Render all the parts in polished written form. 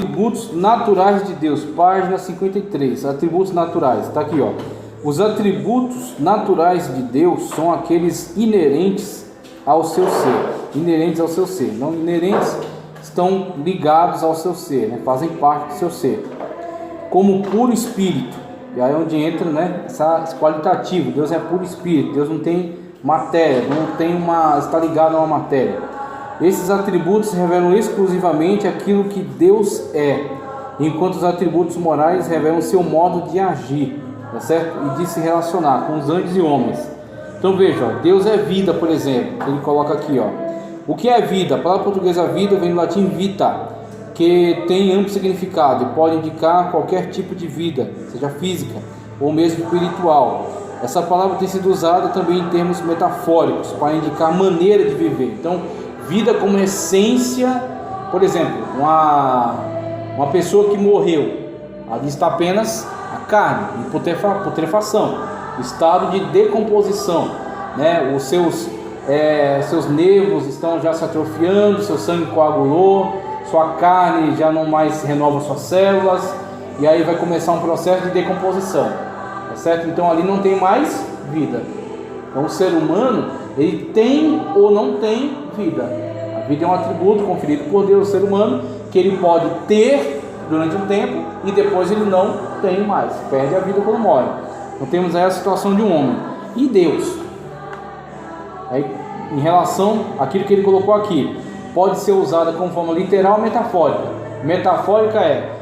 atributos naturais de Deus, página 53, atributos naturais, está aqui, ó. Os atributos naturais de Deus são aqueles inerentes ao seu ser, não inerentes, estão ligados ao seu ser, né? Fazem parte do seu ser, como puro espírito. E aí é onde entra, né, esse qualitativo. Deus é puro espírito, Deus não tem matéria, está ligado a uma matéria. Esses atributos revelam exclusivamente aquilo que Deus é, enquanto os atributos morais revelam seu modo de agir, tá certo? E de se relacionar com os anjos e homens. Então veja, ó, Deus é vida, por exemplo. Ele coloca aqui, ó. O que é vida? A palavra portuguesa vida vem do latim vita, que tem amplo significado e pode indicar qualquer tipo de vida, seja física ou mesmo espiritual. Essa palavra tem sido usada também em termos metafóricos para indicar maneira de viver. Então, vida como essência, por exemplo, uma pessoa que morreu, ali está apenas a carne, em putrefação, estado de decomposição, né? Os seus nervos estão já se atrofiando, seu sangue coagulou, sua carne já não mais renova suas células, e aí vai começar um processo de decomposição, tá certo? Então ali não tem mais vida. Então o ser humano, ele tem ou não tem vida. A vida é um atributo conferido por Deus ao ser humano, que ele pode ter durante um tempo e depois ele não tem mais, perde a vida quando morre. Então temos aí a situação de um homem. E Deus, aí, em relação àquilo que ele colocou aqui, pode ser usada como forma literal ou metafórica. Metafórica é: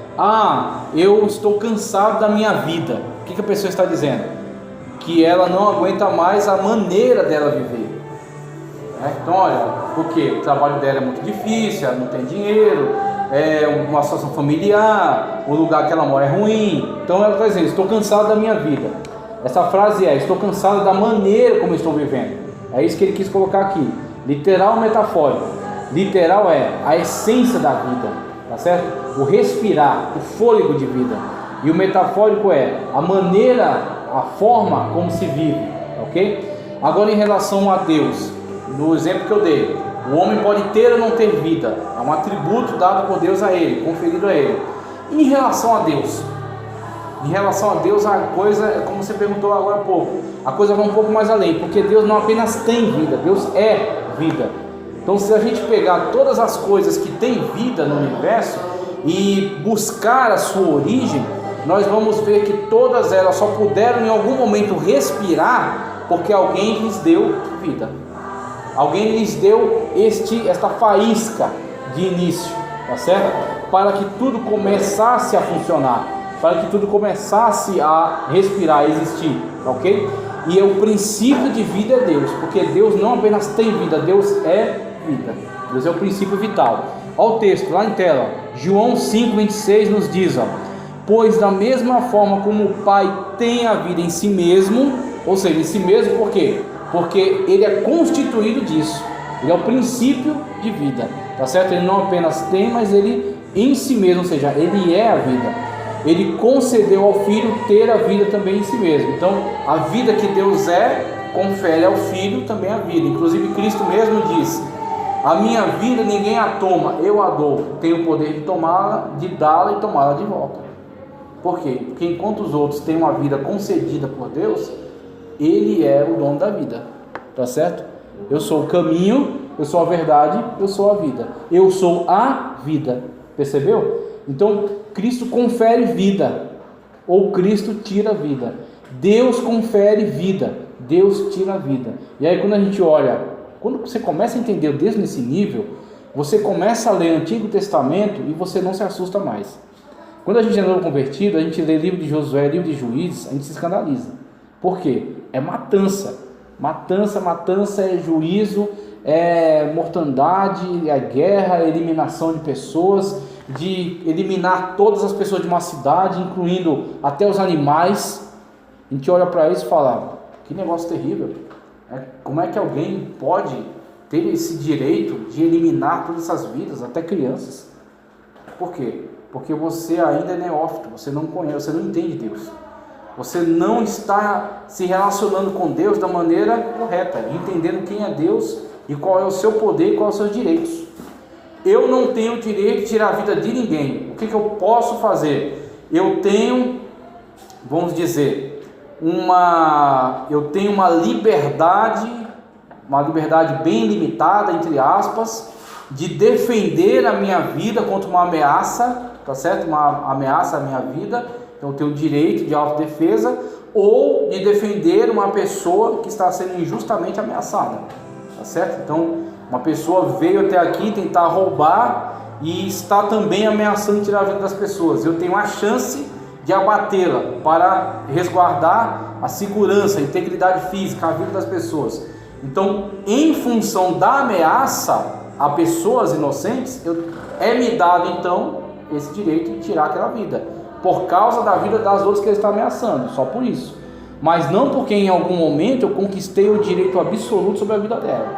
eu estou cansado da minha vida. O que a pessoa está dizendo? Que ela não aguenta mais a maneira dela viver. Então, olha, porque o trabalho dela é muito difícil, ela não tem dinheiro, é uma situação familiar, o lugar que ela mora é ruim. Então ela está dizendo: estou cansado da minha vida. Essa frase é: estou cansado da maneira como estou vivendo. É isso que ele quis colocar aqui. Literal ou metafórico? Literal é a essência da vida, tá certo? O respirar, o fôlego de vida. E o metafórico é a maneira, a forma como se vive, ok? Agora, em relação a Deus, no exemplo que eu dei, o homem pode ter ou não ter vida, é um atributo dado por Deus a ele, conferido a ele. E em relação a Deus? Em relação a Deus, a coisa, como você perguntou agora há pouco, a coisa vai um pouco mais além, porque Deus não apenas tem vida, Deus é vida. Então, se a gente pegar todas as coisas que têm vida no universo e buscar a sua origem, nós vamos ver que todas elas só puderam em algum momento respirar porque alguém lhes deu vida. Alguém lhes deu esta faísca de início, tá certo? Para que tudo começasse a funcionar, para que tudo começasse a respirar, a existir, ok? E o princípio de vida é Deus, porque Deus não apenas tem vida, Deus é vida. Deus é o princípio vital. Olha o texto lá em tela, João 5,26 nos diz, ó: pois da mesma forma como o Pai tem a vida em si mesmo, ou seja, em si mesmo, por quê? Porque ele é constituído disso, ele é o princípio de vida, tá certo? Ele não apenas tem, mas ele em si mesmo, ou seja, ele é a vida. Ele concedeu ao Filho ter a vida também em si mesmo. Então, a vida que Deus é, confere ao Filho também a vida. Inclusive, Cristo mesmo diz: a minha vida ninguém a toma, eu a dou. Tenho o poder de tomá-la, de dá-la e tomá-la de volta. Por quê? Porque enquanto os outros têm uma vida concedida por Deus, Ele é o dono da vida. Tá certo? Eu sou o caminho, eu sou a verdade, eu sou a vida. Eu sou a vida. Percebeu? Então, Cristo confere vida, ou Cristo tira vida. Deus confere vida, Deus tira a vida. E aí quando a gente olha, quando você começa a entender Deus nesse nível, você começa a ler o Antigo Testamento e você não se assusta mais. Quando a gente é novo convertido, a gente lê livro de Josué, livro de Juízes, a gente se escandaliza. Por quê? É matança. Matança é juízo, é mortandade, é guerra, é eliminação de pessoas, de eliminar todas as pessoas de uma cidade, incluindo até os animais. A gente olha para isso e fala: que negócio terrível. Como é que alguém pode ter esse direito de eliminar todas essas vidas, até crianças? Por quê? Porque você ainda é neófito, você não conhece, você não entende Deus. Você não está se relacionando com Deus da maneira correta, entendendo quem é Deus e qual é o seu poder e quais são os seus direitos. eu não tenho o direito de tirar a vida de ninguém. O que eu posso fazer? Eu tenho, vamos dizer, uma liberdade bem limitada, entre aspas, de defender a minha vida contra uma ameaça, tá certo? Uma ameaça à minha vida. Então eu tenho o direito de autodefesa, ou de defender uma pessoa que está sendo injustamente ameaçada, tá certo? Então uma pessoa veio até aqui tentar roubar e está também ameaçando tirar a vida das pessoas. Eu tenho a chance de abatê-la para resguardar a segurança, a integridade física, a vida das pessoas. Então, em função da ameaça a pessoas inocentes, é-me dado então esse direito de tirar aquela vida, por causa da vida das outras que ele está ameaçando, só por isso. Mas não porque em algum momento eu conquistei o direito absoluto sobre a vida dela.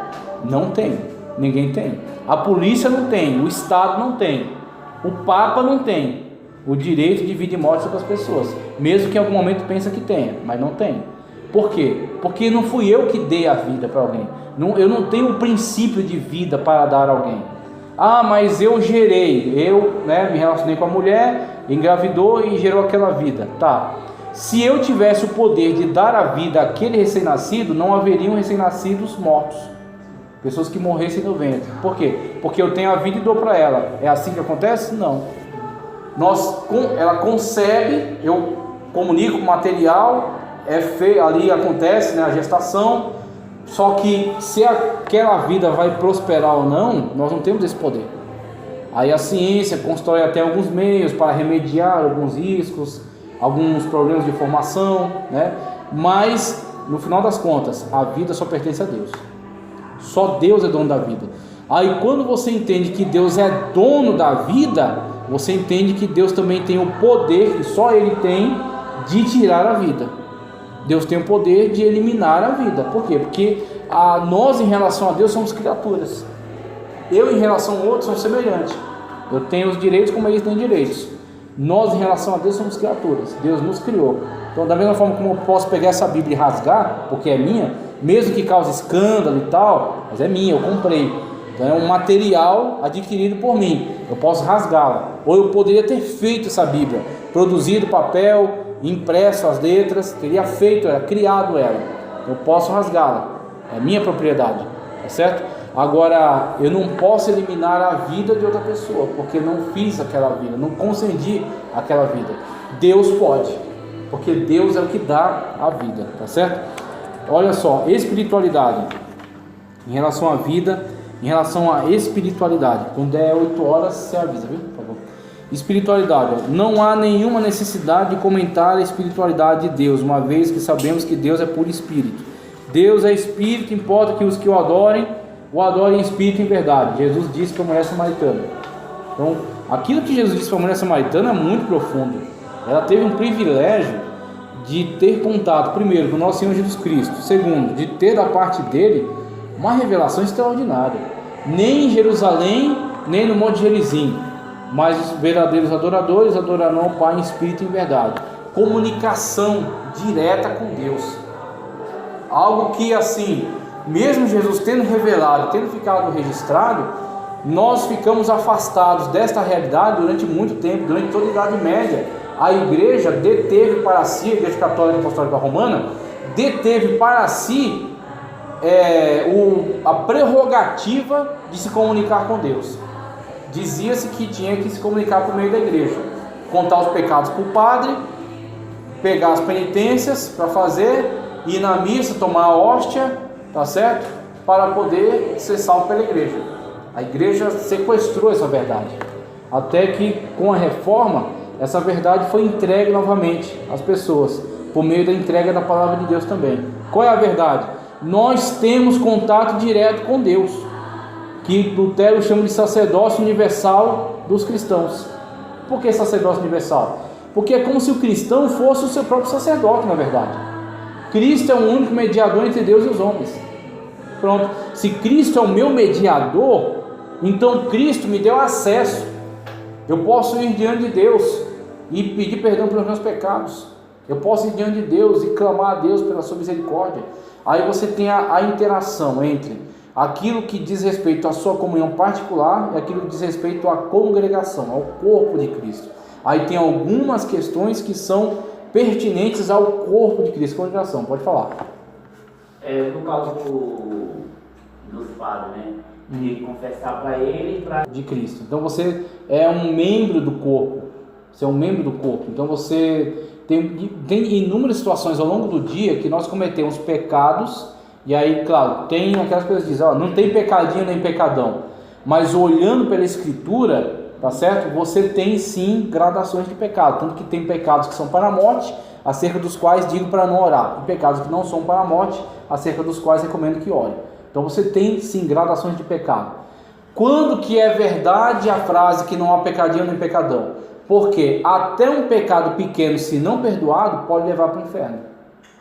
Não tem, ninguém tem. A polícia não tem, o Estado não tem, o Papa não tem o direito de vida e morte sobre as pessoas, mesmo que em algum momento pense que tenha, mas não tem. Por quê? Porque não fui eu que dei a vida para alguém. Eu não tenho um princípio de vida para dar a alguém. Ah, mas eu gerei, me relacionei com a mulher, engravidou e gerou aquela vida. Tá. Se eu tivesse o poder de dar a vida àquele recém-nascido, não haveriam recém-nascidos mortos, pessoas que morressem no ventre. Por quê? Porque eu tenho a vida e dou para ela. É assim que acontece? Não. Ela concebe, eu comunico o material, ali acontece, né, a gestação. Só que se aquela vida vai prosperar ou não, nós não temos esse poder. Aí a ciência constrói até alguns meios para remediar alguns riscos, alguns problemas de formação, né? Mas no final das contas, a vida só pertence a Deus. Só Deus é dono da vida. Aí quando você entende que Deus é dono da vida, você entende que Deus também tem o poder, que só Ele tem, de tirar a vida. Deus tem o poder de eliminar a vida. Por quê? Porque nós, em relação a Deus, somos criaturas. Eu, em relação ao outro, sou semelhante. Eu tenho os direitos como eles têm direitos. Nós, em relação a Deus, somos criaturas. Deus nos criou. Então, da mesma forma como eu posso pegar essa Bíblia e rasgar, porque é minha, mesmo que cause escândalo e tal, mas é minha, eu comprei. Então, é um material adquirido por mim. Eu posso rasgá-la. Ou eu poderia ter feito essa Bíblia, produzido papel, impresso as letras, teria criado ela. Eu posso rasgá-la, é minha propriedade, tá certo? Agora, eu não posso eliminar a vida de outra pessoa, porque não fiz aquela vida, não concedi aquela vida. Deus pode, porque Deus é o que dá a vida, tá certo? Olha só, espiritualidade, em relação à vida, em relação à espiritualidade. Quando é 8 horas, você avisa, viu? Por favor. Espiritualidade, não há nenhuma necessidade de comentar a espiritualidade de Deus, uma vez que sabemos que Deus é puro espírito. Deus é espírito, importa que os que o adorem em espírito e em verdade. Jesus disse para a mulher samaritana. Então, aquilo que Jesus disse para a mulher samaritana é muito profundo. Ela teve um privilégio de ter contato, primeiro, com o nosso Senhor Jesus Cristo, segundo, de ter da parte dele uma revelação extraordinária. Nem em Jerusalém, nem no Monte Gerizim, mas os verdadeiros adoradores adorarão o Pai em espírito e em verdade. Comunicação direta com Deus. Algo que, assim, mesmo Jesus tendo revelado, tendo ficado registrado, nós ficamos afastados desta realidade durante muito tempo, durante toda a Idade Média. A igreja deteve para si, a Igreja Católica Apostólica Romana, deteve para si a prerrogativa de se comunicar com Deus. Dizia-se que tinha que se comunicar por meio da igreja, contar os pecados para o padre, pegar as penitências para fazer, ir na missa, tomar a hóstia, tá certo? Para poder ser salvo pela igreja. A igreja sequestrou essa verdade, até que com a reforma, essa verdade foi entregue novamente às pessoas, por meio da entrega da palavra de Deus também. Qual é a verdade? Nós temos contato direto com Deus, que Lutero chama de sacerdócio universal dos cristãos. Por que sacerdócio universal? Porque é como se o cristão fosse o seu próprio sacerdote, na verdade. Cristo é o único mediador entre Deus e os homens. Pronto. Se Cristo é o meu mediador, então Cristo me deu acesso. Eu posso ir diante de Deus e pedir perdão pelos meus pecados. Eu posso ir diante de Deus e clamar a Deus pela sua misericórdia. Aí você tem a interação entre aquilo que diz respeito à sua comunhão particular e aquilo que diz respeito à congregação, ao corpo de Cristo. Aí tem algumas questões que são pertinentes ao corpo de Cristo, congregação. Pode falar. No caso dos padres, né? De confessar para ele de Cristo. Então você é um membro do corpo. Você é um membro do corpo. Então você tem inúmeras situações ao longo do dia que nós cometemos pecados. E aí, claro, tem aquelas coisas que dizem, ó, não tem pecadinho nem pecadão. Mas olhando pela Escritura, tá certo? Você tem sim gradações de pecado. Tanto que tem pecados que são para a morte, acerca dos quais digo para não orar. E pecados que não são para a morte, acerca dos quais recomendo que ore. Então você tem sim gradações de pecado. Quando que é verdade a frase que não há pecadinho nem pecadão? Porque até um pecado pequeno, se não perdoado, pode levar para o inferno.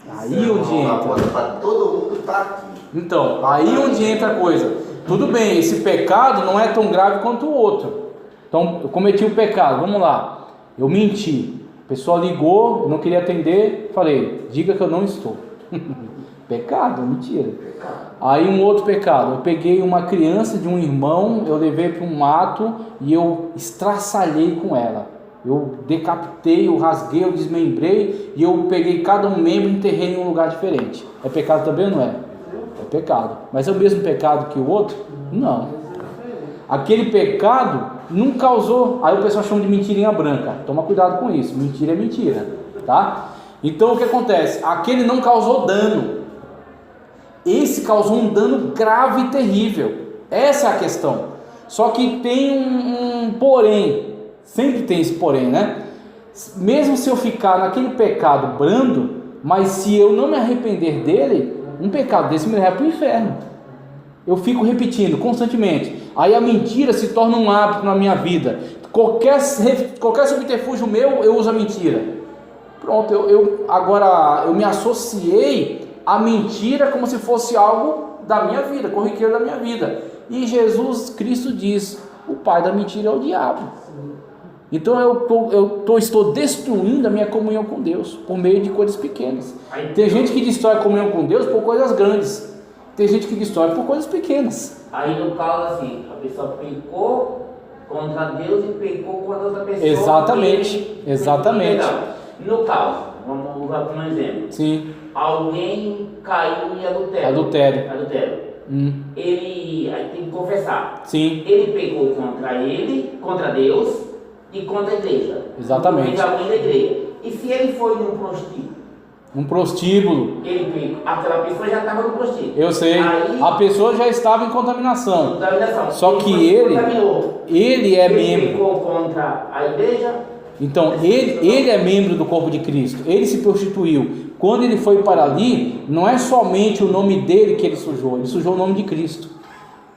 Aí onde entra. Todo mundo tá aqui. Então, aí onde entra a coisa. Tudo bem, esse pecado não é tão grave quanto o outro. Então, eu cometi o pecado, vamos lá. Eu menti. A pessoa ligou, eu não queria atender, falei, diga que eu não estou. Pecado, mentira. Aí um outro pecado, eu peguei uma criança de um irmão, eu levei para um mato e eu estraçalhei com ela. Eu decapitei, eu rasguei, eu desmembrei e eu peguei cada um membro e enterrei em um lugar diferente. É pecado também ou não é? É pecado. Mas é o mesmo pecado que o outro? Não. Aquele pecado não causou, aí o pessoal chama de mentirinha branca. Toma cuidado com isso, mentira é mentira, tá? Então o que acontece? Aquele não causou dano. Esse causou um dano grave e terrível. Essa é a questão. Só que tem um porém. Sempre tem esse porém, né? Mesmo se eu ficar naquele pecado brando, mas se eu não me arrepender dele, um pecado desse me leva para o inferno. Eu fico repetindo constantemente. Aí a mentira se torna um hábito na minha vida. Qualquer subterfúgio meu, eu uso a mentira. Pronto, agora eu me associei à mentira como se fosse algo da minha vida, corriqueiro da minha vida. E Jesus Cristo diz, o pai da mentira é o diabo. Então estou destruindo a minha comunhão com Deus por meio de coisas pequenas. Tem gente que destrói a comunhão com Deus por coisas grandes. Tem gente que destrói por coisas pequenas. Aí no caso assim, a pessoa pecou contra Deus e pecou contra outra pessoa. Exatamente, exatamente. No caso, vamos usar como um exemplo. Sim. Alguém caiu em Adultério. Ele aí tem que confessar. Sim. Ele pecou contra Deus e contra a igreja. Exatamente. Contra alguém da igreja. E se ele foi num prostíbulo, aquela pessoa já estava no prostíbulo. Eu sei. Aí, a pessoa já estava em contaminação. Só que ele é membro. Pecou contra a igreja. Então ele é membro do corpo de Cristo. Ele se prostituiu. Quando ele foi para ali, não é somente o nome dele que ele sujou o nome de Cristo.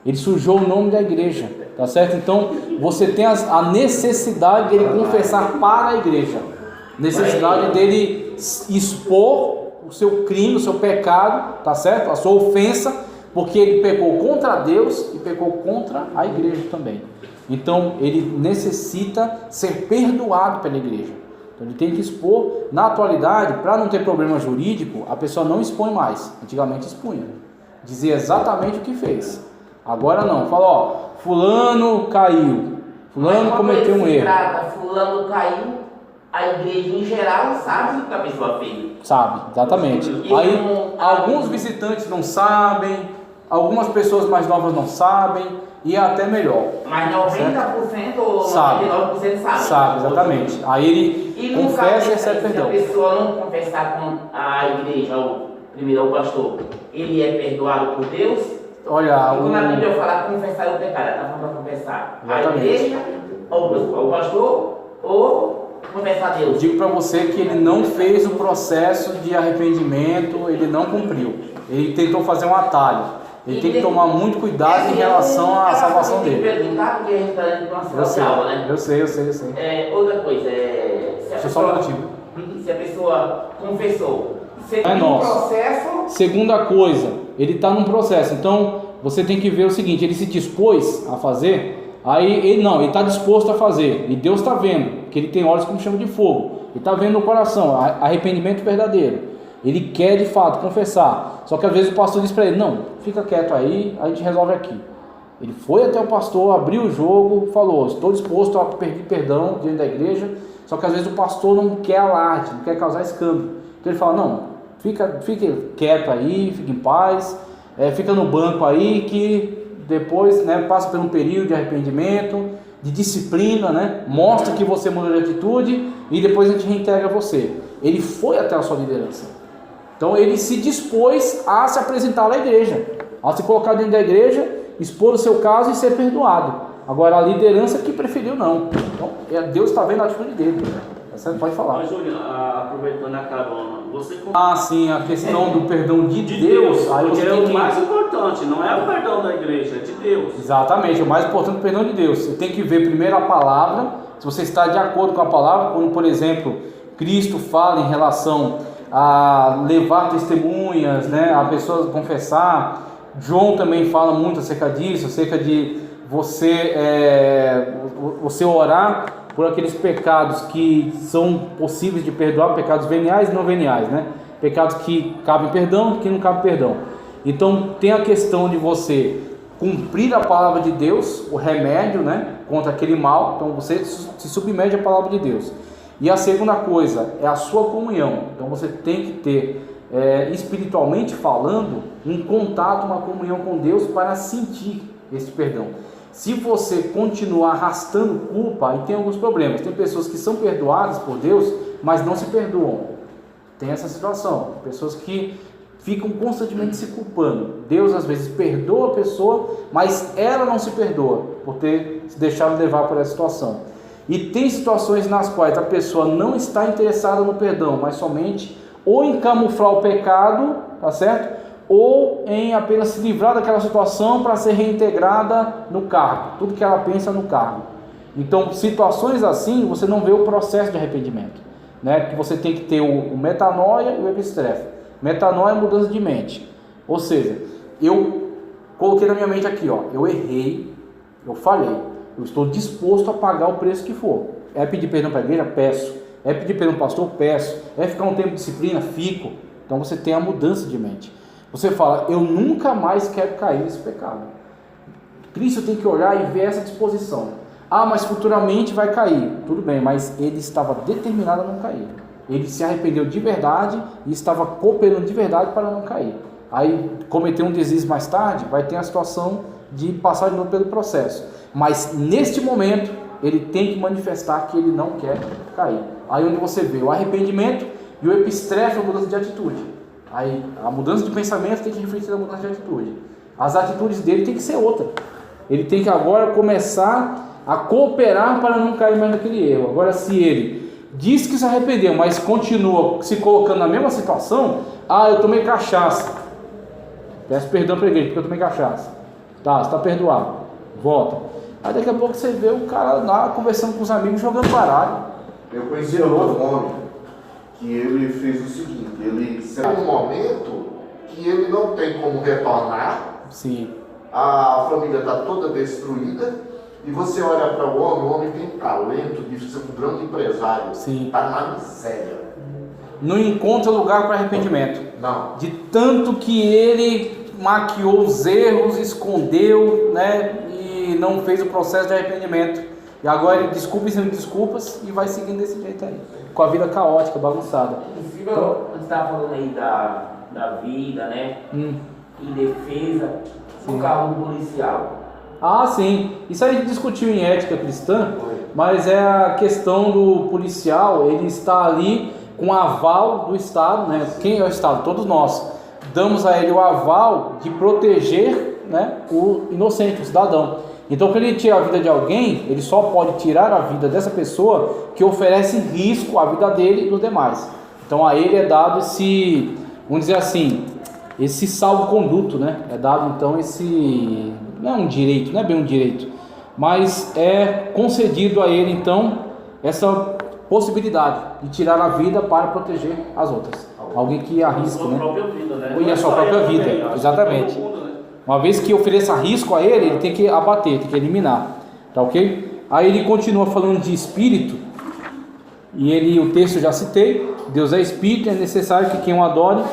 Ele sujou o nome da igreja, tá certo? Então você tem a necessidade dele confessar para a igreja, necessidade dele expor o seu crime, o seu pecado, tá certo? A sua ofensa, porque ele pecou contra Deus e pecou contra a igreja também. Então ele necessita ser perdoado pela igreja. Então ele tem que expor. Na atualidade, para não ter problema jurídico, a pessoa não expõe mais. Antigamente expunha, dizia exatamente o que fez. Agora não, fala, ó, fulano caiu, fulano cometeu um erro. Fulano caiu, a igreja em geral sabe o que a pessoa fez. Sabe, exatamente. Aí alguns visitantes não sabem, algumas pessoas mais novas não sabem, e é até melhor. Mas 90% ou 99% sabe. Sabe, exatamente. Aí ele confessa e recebe perdão. Se a pessoa não confessar com a igreja, primeiro o pastor, ele é perdoado por Deus? Olha, quando a Bíblia fala confessar o pecado, ela está falando para confessar a igreja, ou o pastor, ou confessar a Deus. Digo para você que ele não fez o processo de arrependimento, ele não cumpriu. Ele tentou fazer um atalho. Ele tem que tomar muito cuidado em relação à salvação dele. Perguntar porque a gente está dentro de uma situação, né? Eu sei. Outra coisa, se a pessoa confessou, você tem um processo. Segunda coisa, ele está num processo. Então você tem que ver o seguinte: ele se dispôs a fazer, aí ele está disposto a fazer, e Deus está vendo, que ele tem olhos como chama de fogo, ele está vendo no coração, arrependimento verdadeiro. Ele quer de fato confessar. Só que às vezes o pastor diz para ele: não, fica quieto aí, a gente resolve aqui. Ele foi até o pastor, abriu o jogo, falou: estou disposto a pedir perdão diante da igreja. Só que às vezes o pastor não quer alarde, não quer causar escândalo. Então ele fala: não, fique quieto aí, fique em paz, fica no banco aí, que depois, né, passa por um período de arrependimento, de disciplina, né, mostra que você mudou de atitude e depois a gente reintegra você. Ele foi até a sua liderança. Então ele se dispôs a se apresentar à igreja, a se colocar dentro da igreja, expor o seu caso e ser perdoado. Agora a liderança que preferiu não. Então Deus está vendo a atitude dele. Você pode falar. Mas Júlio, aproveitando a carona, você... sim, a questão do perdão de Deus. Aí porque você é tem o que... mais importante, não é o perdão da igreja, é de Deus. Exatamente, o mais importante é o perdão de Deus. Você tem que ver primeiro a palavra, se você está de acordo com a palavra, como por exemplo, Cristo fala em relação a levar testemunhas, né, a pessoa confessar. João também fala muito acerca disso, acerca de você orar por aqueles pecados que são possíveis de perdoar, pecados veniais e não veniais, né? Pecados que cabem perdão, que não cabem perdão. Então tem a questão de você cumprir a palavra de Deus, o remédio, né, contra aquele mal. Então você se submete à palavra de Deus. E a segunda coisa é a sua comunhão. Então você tem que ter, espiritualmente falando, um contato, uma comunhão com Deus para sentir esse perdão. Se você continuar arrastando culpa, aí tem alguns problemas. Tem pessoas que são perdoadas por Deus, mas não se perdoam. Tem essa situação. Pessoas que ficam constantemente se culpando. Deus às vezes perdoa a pessoa, mas ela não se perdoa por ter se deixado levar por essa situação. E tem situações nas quais a pessoa não está interessada no perdão, mas somente ou em camuflar o pecado, tá certo? Ou em apenas se livrar daquela situação para ser reintegrada no cargo. Tudo que ela pensa no cargo. Então, situações assim, você não vê o processo de arrependimento, né? Que você tem que ter o metanoia e o epistrefe. Metanoia é mudança de mente. Ou seja, eu coloquei na minha mente aqui, ó, eu errei, eu falhei, eu estou disposto a pagar o preço que for. É pedir perdão para a igreja? Peço. É pedir perdão para o pastor? Peço. É ficar um tempo de disciplina? Fico. Então você tem a mudança de mente. Você fala: eu nunca mais quero cair nesse pecado. Cristo tem que olhar e ver essa disposição. Mas futuramente vai cair. Tudo bem, mas ele estava determinado a não cair. Ele se arrependeu de verdade e estava cooperando de verdade para não cair. Aí cometeu um deslize mais tarde, vai ter a situação de passar de novo pelo processo. Mas neste momento ele tem que manifestar que ele não quer cair. Aí onde você vê o arrependimento e o epistrefe, a mudança de atitude. Aí a mudança de pensamento tem que refletir na mudança de atitude. As atitudes dele tem que ser outra. Ele tem que agora começar a cooperar para não cair mais naquele erro. Agora, se ele diz que se arrependeu, mas continua se colocando na mesma situação: eu tomei cachaça, peço perdão para a igreja porque eu tomei cachaça. Tá, você está perdoado, volta. Aí daqui a pouco você vê o cara lá conversando com os amigos, jogando baralho. Eu conheci outro homem que ele fez o seguinte: ele tem um momento que ele não tem como retornar. Sim. A família está toda destruída e você olha para o homem tem talento de ser um grande empresário. Sim. Está na miséria. Não encontra lugar para arrependimento. Não. De tanto que ele maquiou os erros, escondeu, né, e não fez o processo de arrependimento. E agora ele desculpa em cima de desculpas e vai seguindo desse jeito aí, com a vida caótica, bagunçada. Inclusive, você estava falando aí da vida, né? Em defesa do carro policial. Sim. Isso aí a gente discutiu em ética cristã, mas é a questão do policial, ele está ali com o aval do Estado, né? Quem é o Estado? Todos nós. Damos a ele o aval de proteger, né, o inocente, o cidadão. Então, quando ele tira a vida de alguém, ele só pode tirar a vida dessa pessoa que oferece risco à vida dele e dos demais. Então, a ele é dado esse, vamos dizer assim, esse salvo-conduto, né? É dado, então, esse, não é um direito, não é bem um direito, mas é concedido a ele, então, essa possibilidade de tirar a vida para proteger as outras. Alguém que arrisca, né? A sua própria vida, né? E a sua própria vida, exatamente. Uma vez que ofereça risco a ele, ele tem que abater, tem que eliminar, tá ok? Aí ele continua falando de espírito, e o texto eu já citei, Deus é espírito, é necessário que quem o adore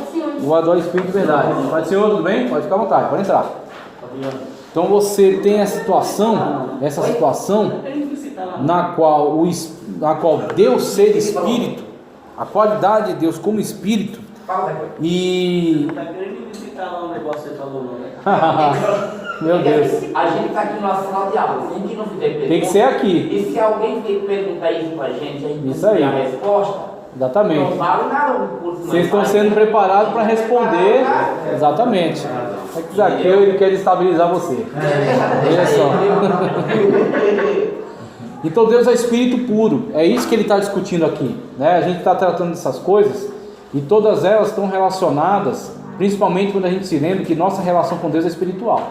espírito de verdade. Pode, Senhor, tudo bem? Pode ficar à vontade, pode entrar. Então você tem essa situação na qual Deus ser espírito, a qualidade de Deus como espírito, e Tá querendo me citar lá um negócio que você falou, não, né? meu Deus, A gente está aqui no nossa sala de aula. Se a gente não fizer pergunta, tem que ser aqui, e se alguém perguntar isso pra gente, a gente Isso não aí. tem a resposta, exatamente. não vale nada o curso. Vocês estão sendo preparados para responder, exatamente. É que Zaqueu, ele quer estabilizar você. Olha só. Então Deus é espírito puro, é isso que ele está discutindo aqui, né? A gente está tratando dessas coisas e todas elas estão relacionadas, principalmente quando a gente se lembra que nossa relação com Deus é espiritual.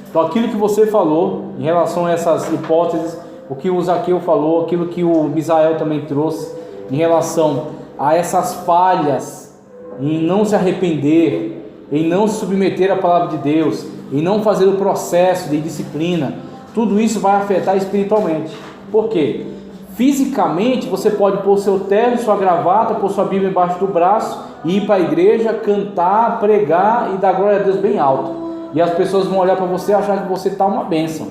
Então aquilo que você falou em relação a essas hipóteses, o que o Zaqueu falou, aquilo que o Misael também trouxe em relação a essas falhas em não se arrepender, em não se submeter à palavra de Deus, em não fazer o processo de disciplina, tudo isso vai afetar espiritualmente. Por quê? Fisicamente você pode pôr seu terno, sua gravata, pôr sua Bíblia embaixo do braço e ir para a igreja, cantar, pregar e dar glória a Deus bem alto. E as pessoas vão olhar para você e achar que você está uma bênção.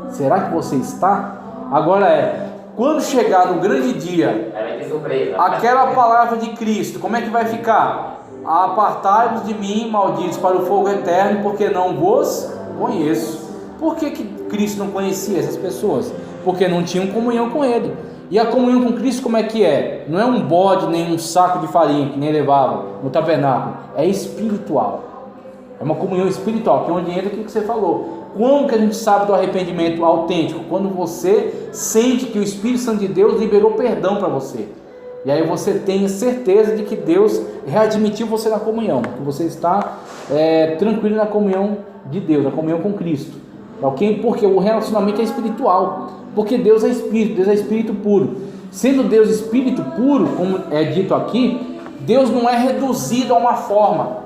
Será que você está? Agora quando chegar no grande dia, Vai ter surpresa. aquela palavra de Cristo, como é que vai ficar? Apartai-vos de mim, malditos, para o fogo eterno, porque não vos conheço. Por que Cristo não conhecia essas pessoas? Porque não tinham comunhão com Ele. E a comunhão com Cristo como é que é? Não é um bode nem um saco de farinha que nem levava no tabernáculo. É espiritual. É uma comunhão espiritual, que é onde entra aquilo que você falou. Como que a gente sabe do arrependimento autêntico? Quando você sente que o Espírito Santo de Deus liberou perdão para você. E aí você tem certeza de que Deus readmitiu você na comunhão, que você está tranquilo na comunhão de Deus, na comunhão com Cristo. Okay? Porque o relacionamento é espiritual. Porque Deus é espírito puro. Sendo Deus espírito puro, como é dito aqui, Deus não é reduzido a uma forma.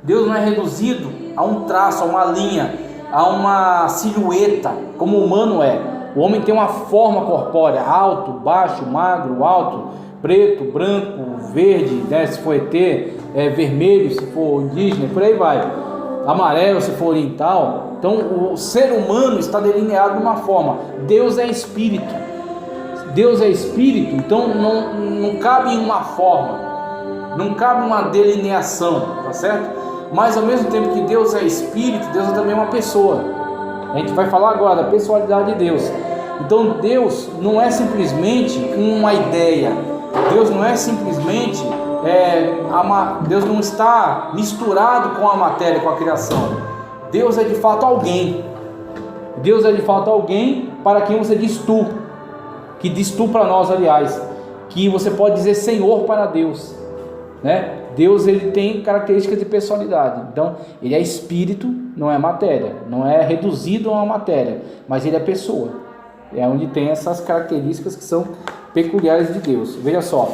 Deus não é reduzido a um traço, a uma linha, a uma silhueta, como o humano é. O homem tem uma forma corpórea, alto, baixo, magro, alto, preto, branco, verde, né, se for ET, vermelho, se for indígena, por aí vai. Amarelo, se for oriental. Então o ser humano está delineado de uma forma. Deus é espírito. Deus é espírito, então não cabe em uma forma, não cabe uma delineação, tá certo? Mas ao mesmo tempo que Deus é espírito, Deus é também uma pessoa. A gente vai falar agora da pessoalidade de Deus. Então Deus não é simplesmente uma ideia. Deus não é simplesmente Deus não está misturado com a matéria, com a criação. Deus é de fato alguém. Deus é de fato alguém para quem você diz tu. Que diz tu para nós, aliás. Que você pode dizer Senhor para Deus, né? Deus, ele tem características de personalidade. Então ele é espírito, não é matéria, não é reduzido a uma matéria, mas ele é pessoa. É onde tem essas características que são peculiares de Deus. Veja só,